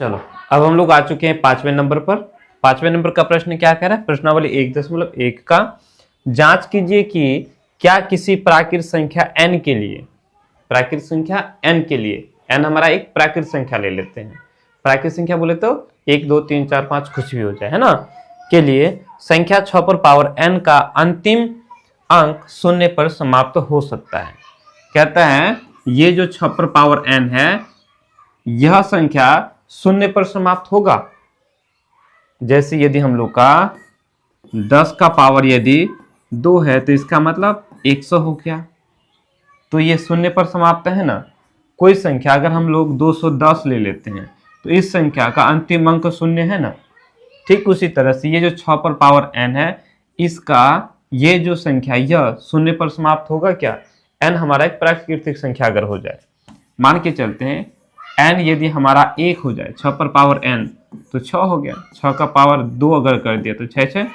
चलो, अब हम लोग आ चुके हैं 5वें नंबर पर। 5वें नंबर का प्रश्न क्या कह रहा है? प्रश्नावली 1.1 का जांच कीजिए कि क्या किसी प्राकृत संख्या n के लिए, प्राकृत संख्या n के लिए, n हमारा एक प्राकृत संख्या ले लेते हैं, प्राकृत संख्या बोले तो 1 2 3 4 5 कुछ भी हो जाए, है ना, के लिए संख्या 6 पर पावर n का अंतिम अंक शून्य पर समाप्त हो सकता है। कहता है ये जो 6 पर पावर n है, यह संख्या शून्य पर समाप्त होगा। जैसे यदि हम लोग का 10 का पावर यदि 2 है तो इसका मतलब 100 हो गया, तो ये शून्य पर समाप्त है ना। कोई संख्या अगर हम लोग 210 ले लेते हैं तो इस संख्या का अंतिम अंक शून्य है ना। ठीक उसी तरह से ये जो 6 पर पावर n है, इसका ये जो संख्या यह शून्य पर समाप्त होगा क्या? n हमारा एक प्राकृतिक संख्या अगर हो जाए, मान के चलते हैं n यदि हमारा 1 हो जाए, 6 पर पावर n तो 6 हो गया, 6 का पावर 2 अगर कर दिया तो 6 6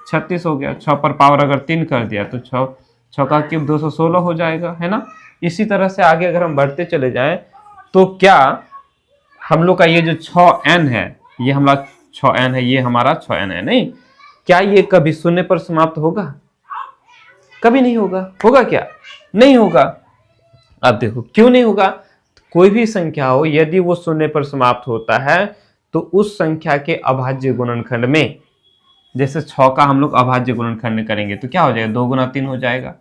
36 हो गया, 6 पर पावर अगर 3 कर दिया तो 6 का क्यूब 216 हो जाएगा, है ना। इसी तरह से आगे अगर हम बढ़ते चले जाएं तो क्या हम लोग का ये जो 6n है, ये हमारा 6n है, ये हमारा 6n है, नहीं, क्या ये कभी शून्य पर समाप्त होगा? कभी नहीं होगा। होगा क्या? नहीं होगा। अब देखो क्यों नहीं होगा? कोई भी संख्या हो यदि वो शून्य पर समाप्त होता है तो उस संख्या के अभाज्य गुणनखंड में, जैसे 6 का हम लोग अभाज्य गुणनखंड करेंगे तो क्या हो जाएगा? 2 गुना 3 हो जाएगा।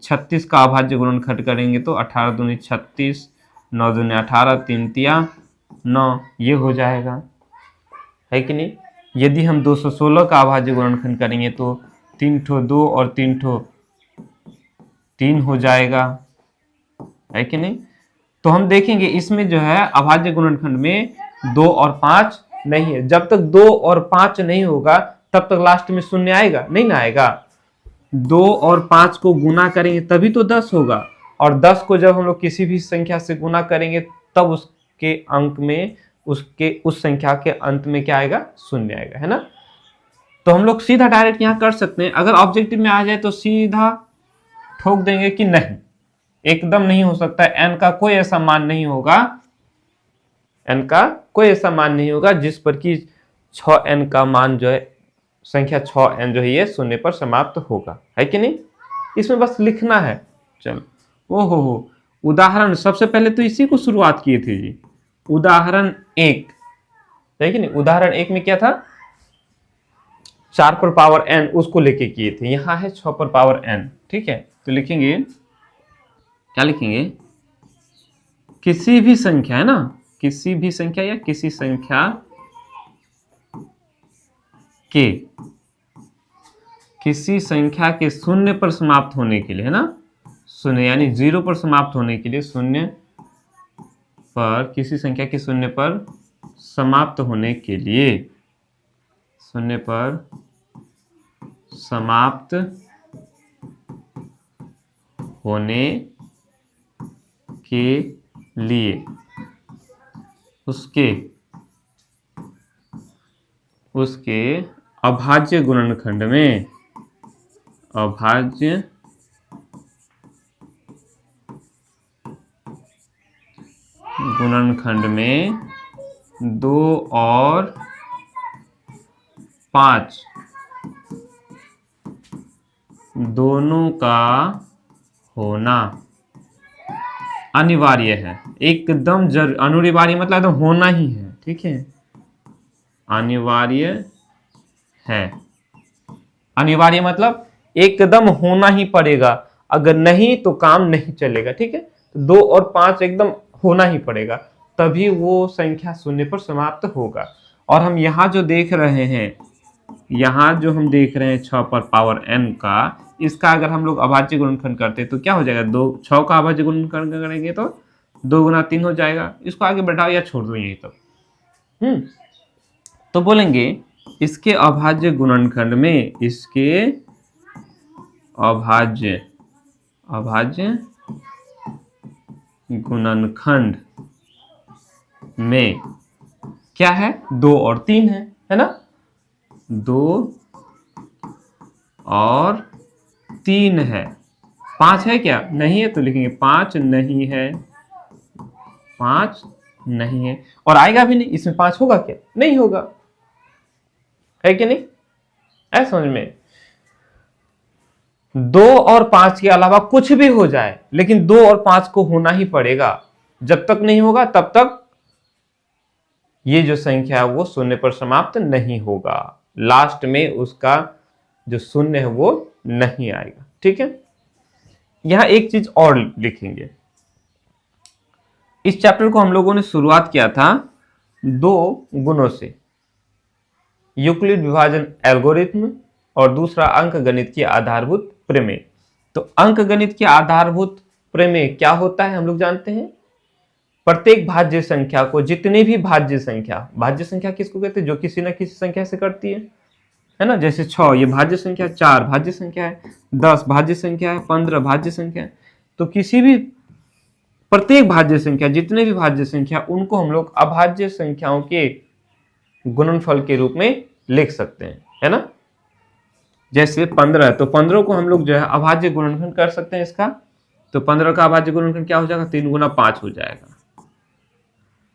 36 का अभाज्य गुणनखंड करेंगे तो 18 दूनी 36, 9 दूनी 18, 3 तिया 9, ये हो जाएगा, है कि नहीं। यदि हम 216 का अभाज्य गुणनखंड करेंगे तो 3 ठो 2 और 3 ठो 3 हो जाएगा, है कि नहीं। तो हम देखेंगे इसमें जो है अभाज्य गुणनखंड में 2 और 5 नहीं है। जब तक 2 और 5 नहीं होगा तब तक लास्ट में शून्य आएगा? नहीं ना आएगा। 2 और 5 को गुना करेंगे तभी तो 10 होगा, और 10 को जब हम लोग किसी भी संख्या से गुना करेंगे तब उसके अंक में, उसके उस संख्या के अंत में क्या आएगा? शून्य आएगा, है ना। तो हम लोग सीधा डायरेक्ट यहां कर सकते हैं। अगर ऑब्जेक्टिव में आ जाए तो सीधा ठोक देंगे कि नहीं, एकदम नहीं हो सकता। n का कोई ऐसा मान नहीं होगा, n का कोई ऐसा मान नहीं होगा जिस पर कि 6n का मान जो है, संख्या 6n जो है ये शून्य पर समाप्त होगा, है कि नहीं। इसमें बस लिखना है। चलो, ओहो हो, उदाहरण सबसे पहले तो इसी को शुरुआत किए थे जी। उदाहरण 1, है कि नहीं। उदाहरण 1 में क्या था? 4 पर पावर n, उसको लेके किए थे। यहां है 6 पर पावर n, ठीक है। तो लिखेंगे, क्या लिखेंगे? किसी भी संख्या, है ना, किसी भी संख्या या किसी संख्या के, किसी संख्या के शून्य पर समाप्त होने के लिए, है ना, शून्य यानी 0 पर समाप्त होने के लिए, शून्य पर, किसी संख्या के शून्य पर समाप्त होने के लिए, शून्य पर समाप्त होने के लिए उसके अभाज्य गुणनखंड में, अभाज्य गुणनखंड में 2 और 5 दोनों का होना अनिवार्य है। एकदम अनिवार्य मतलब एकदम होना ही है, ठीक है। अनिवार्य है, अनिवार्य मतलब एकदम होना ही पड़ेगा, अगर नहीं तो काम नहीं चलेगा, ठीक है। तो 2 और 5 एकदम होना ही पड़ेगा, तभी वो संख्या शून्य पर समाप्त होगा। और हम यहाँ जो देख रहे हैं, यहाँ जो हम देख रहे हैं 6 पर पावर n का, इसका अगर हम लोग अभाज्य गुणनखंड करते हैं तो क्या हो जाएगा? 2, 6 का अभाज्य गुणनखंड करेंगे तो 2 गुना 3 हो जाएगा। इसको आगे बढ़ाओ या छोड़ दो यही तब। तो बोलेंगे इसके अभाज्य गुणनखंड में, इसके अभाज्य गुणनखंड में क्या है? 2 और 3 है ना। 2 और 3 है। 5 है क्या? नहीं है, तो लिखेंगे 5 नहीं है, 5 नहीं है, और आएगा भी नहीं। इसमें 5 होगा क्या? नहीं होगा, है कि नहीं? है समझ में? 2 और 5 के अलावा कुछ भी हो जाए, लेकिन 2 और 5 को होना ही पड़ेगा। जब तक नहीं होगा तब तक ये जो संख्या है वो शून्य पर समाप्त नहीं होगा। लास्ट में उसका जो शून्य है वो नहीं आएगा। ठीक है, यहां एक चीज और लिखेंगे। इस चैप्टर को हम लोगों ने शुरुआत किया था 2 गुणों से, यूक्लिड विभाजन एल्गोरिथ्म और दूसरा अंक गणित की आधारभूत प्रमेय। तो अंक गणित की आधारभूत प्रमेय क्या होता है हम लोग जानते हैं। प्रत्येक भाज्य संख्या को, जितनी भी भाज्य संख्या किसको कहते हैं? जो किसी न किसी संख्या से कटती है ना। जैसे 6 ये भाज्य संख्या, 4 भाज्य संख्या है, 10 भाज्य संख्या है, 15 भाज्य संख्या है। तो किसी भी प्रत्येक भाज्य संख्या, जितने भी भाज्य संख्या, उनको हम लोग अभाज्य संख्याओं के गुणनफल के रूप में लिख सकते हैं, है ना। जैसे 15, तो 15 को हम लोग जो है अभाज्य गुणनखंड कर सकते हैं इसका। तो 15 का अभाज्य गुणनखंड क्या हो जाएगा? 3 गुना 5 हो जाएगा।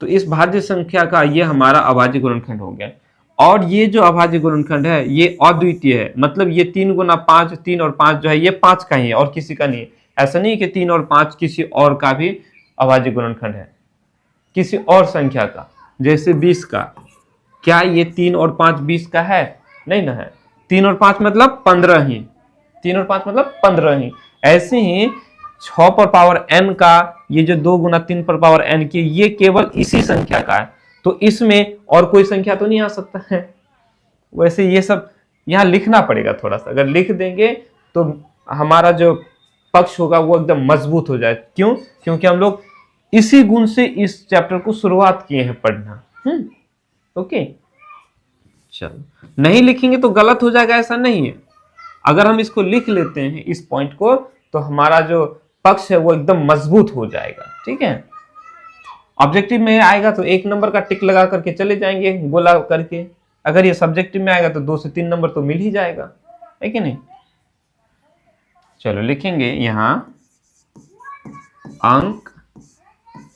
तो इस भाज्य संख्या का ये हमारा अभाज्य गुणनखंड हो गया। और ये जो अभाज्य गुणनखंड है ये अद्वितीय है, मतलब ये 3 गुना 5, 3 और 5 जो है ये 5 का ही है और किसी का नहीं है। ऐसा नहीं कि 3 और 5 किसी और का भी अभाज्य गुणनखंड है, किसी और संख्या का। जैसे 20 का, क्या ये 3 और 5 20 का है? नहीं ना है। 3 और 5 मतलब 15 ही, 3 और 5 मतलब 15 ही। ऐसे ही 6 पर पावर n का ये जो 2 गुना 3 पर पावर n की, ये केवल इसी संख्या का है। तो इसमें और कोई संख्या तो नहीं आ सकता है। वैसे ये सब यहाँ लिखना पड़ेगा थोड़ा सा, अगर लिख देंगे तो हमारा जो पक्ष होगा वो एकदम मजबूत हो जाए। क्यों? क्योंकि हम लोग इसी गुण से इस चैप्टर को शुरुआत किए हैं पढ़ना। ओके, चलो नहीं लिखेंगे तो गलत हो जाएगा, ऐसा नहीं है। अगर हम इसको लिख लेते हैं इस पॉइंट को, तो हमारा जो पक्ष है वो एकदम मजबूत हो जाएगा। ठीक है, ऑब्जेक्टिव में आएगा तो 1 नंबर का टिक लगा करके चले जाएंगे गोला करके। अगर ये सब्जेक्टिव में आएगा तो 2 से 3 नंबर तो मिल ही जाएगा, है कि नहीं। चलो लिखेंगे यहां अंक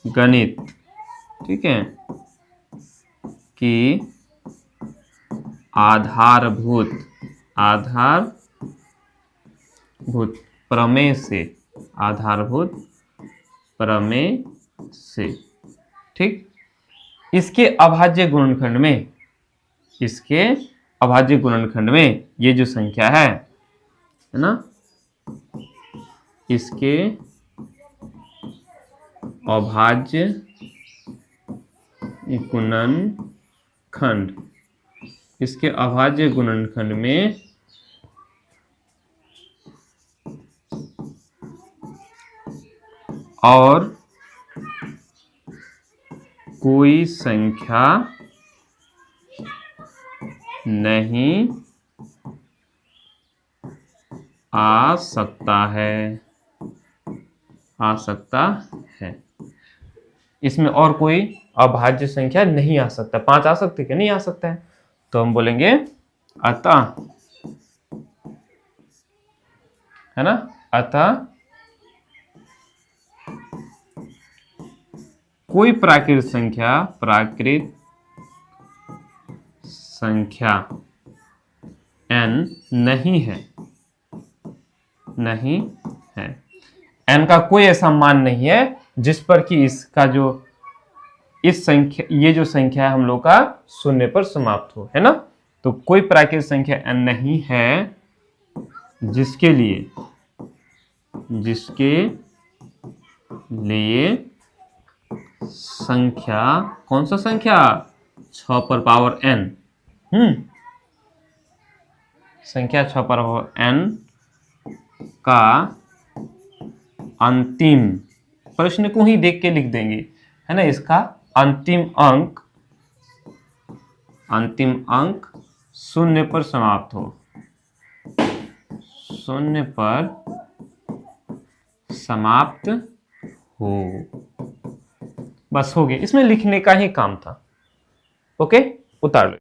गणित, ठीक है, कि आधारभूत प्रमेय से, आधारभूत प्रमेय से, ठीक। इसके अभाज्य गुणनखंड में ये जो संख्या है ना, इसके अभाज्य गुणनखंड, इसके अभाज्य गुणनखंड में और कोई संख्या नहीं आ सकता है। इसमें और कोई अभाज्य संख्या नहीं आ सकता। 5 आ सकते क्या? नहीं आ सकता है। तो हम बोलेंगे अतः, है ना, अतः कोई प्राकृत संख्या n नहीं है। n का कोई ऐसा मान नहीं है जिस पर कि इसका जो ये जो संख्या है हम लोग का शून्य पर समाप्त हो, है ना। तो कोई प्राकृत संख्या n नहीं है जिसके लिए संख्या, कौन सा संख्या? 6 पर पावर n, संख्या 6 पर पावर n का अंतिम, प्रश्न को ही देख के लिख देंगे, है ना। इसका अंतिम अंक शून्य पर समाप्त हो, शून्य पर समाप्त हो। बस हो गया, इसमें लिखने का ही काम था। ओके, उतार लो।